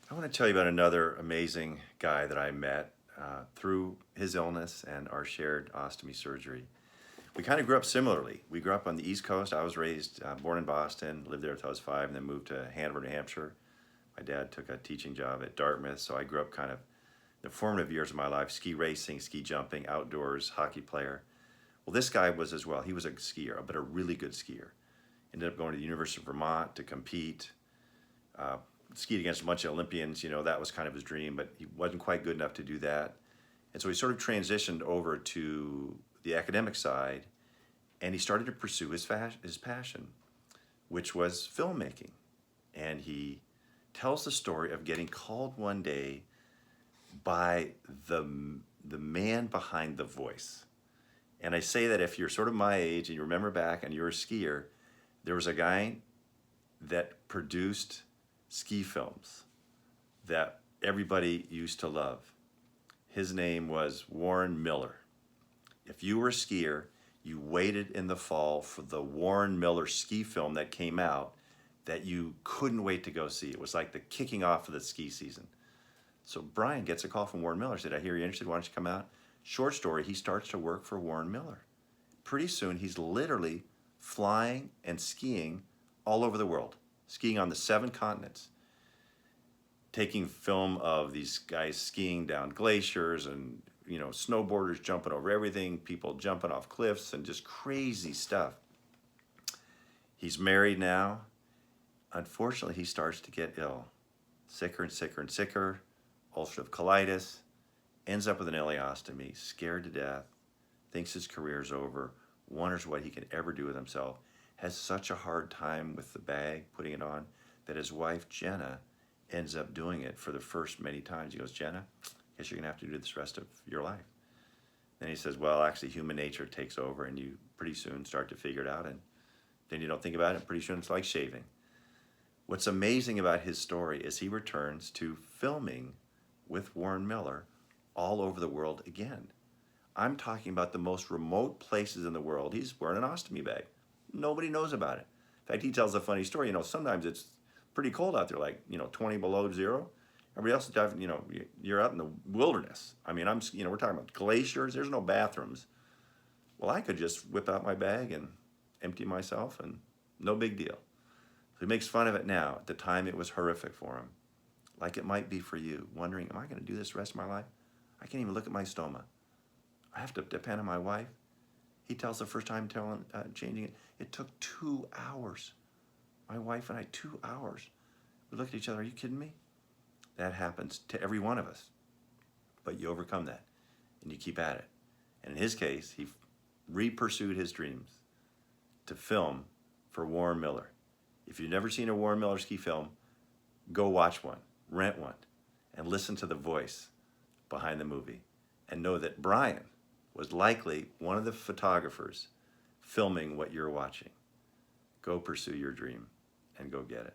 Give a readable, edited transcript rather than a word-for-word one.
I want to tell you about another amazing guy that I met through his illness and our shared ostomy surgery. We kind of grew up similarly. We grew up on the East Coast. I was raised, born in Boston, lived there until I was 5, and then moved to Hanover, New Hampshire. My dad took a teaching job at Dartmouth, so I grew up kind of the formative years of my life, ski racing, ski jumping, outdoors, hockey player. Well, this guy was as well. He was a skier, but a really good skier. Ended up going to the University of Vermont to compete. Uh, Skied against a bunch of Olympians, that was kind of his dream, but he wasn't quite good enough to do that. And so he sort of transitioned over to the academic side, and he started to pursue his passion, which was filmmaking. And he tells the story of getting called one day by the man behind the voice. And I say that if you're sort of my age and you remember back and you're a skier, there was a guy that produced ski films that everybody used to love. His name was Warren Miller. If you were a skier, you waited in the fall for the Warren Miller ski film that came out that you couldn't wait to go see. It was like the kicking off of the ski season. So Brian gets a call from Warren Miller. Said, I hear you're interested. Why don't you come out? Short story, he starts to work for Warren Miller. Pretty soon, he's literally flying and skiing all over the world, skiing on the 7 continents, taking film of these guys skiing down glaciers and, snowboarders jumping over everything, people jumping off cliffs and just crazy stuff. He's married now. Unfortunately, he starts to get ill, sicker and sicker and sicker, ulcerative colitis, ends up with an ileostomy, scared to death, thinks his career's over, wonders what he can ever do with himself, has such a hard time with the bag, putting it on, that his wife, Jenna, ends up doing it for the first many times. He goes, Jenna, guess you're going to have to do this rest of your life. Then he says, well, actually, human nature takes over, and you pretty soon start to figure it out, and then you don't think about it, and pretty soon it's like shaving. What's amazing about his story is he returns to filming with Warren Miller all over the world again. I'm talking about the most remote places in the world. He's wearing an ostomy bag. Nobody knows about it. In fact, he tells a funny story. Sometimes it's pretty cold out there, like, 20 below zero. Everybody else is driving, you're out in the wilderness. I mean, we're talking about glaciers. There's no bathrooms. Well, I could just whip out my bag and empty myself, and no big deal. So he makes fun of it now. At the time, it was horrific for him. Like it might be for you, wondering, am I going to do this the rest of my life? I can't even look at my stoma. I have to depend on my wife. He tells the first time changing it, it took 2 hours. My wife and I, 2 hours. We looked at each other, are you kidding me? That happens to every one of us. But you overcome that, and you keep at it. And in his case, he re-pursued his dreams to film for Warren Miller. If you've never seen a Warren Miller ski film, go watch one, rent one, and listen to the voice behind the movie. And know that Brian was likely one of the photographers filming what you're watching. Go pursue your dream and go get it.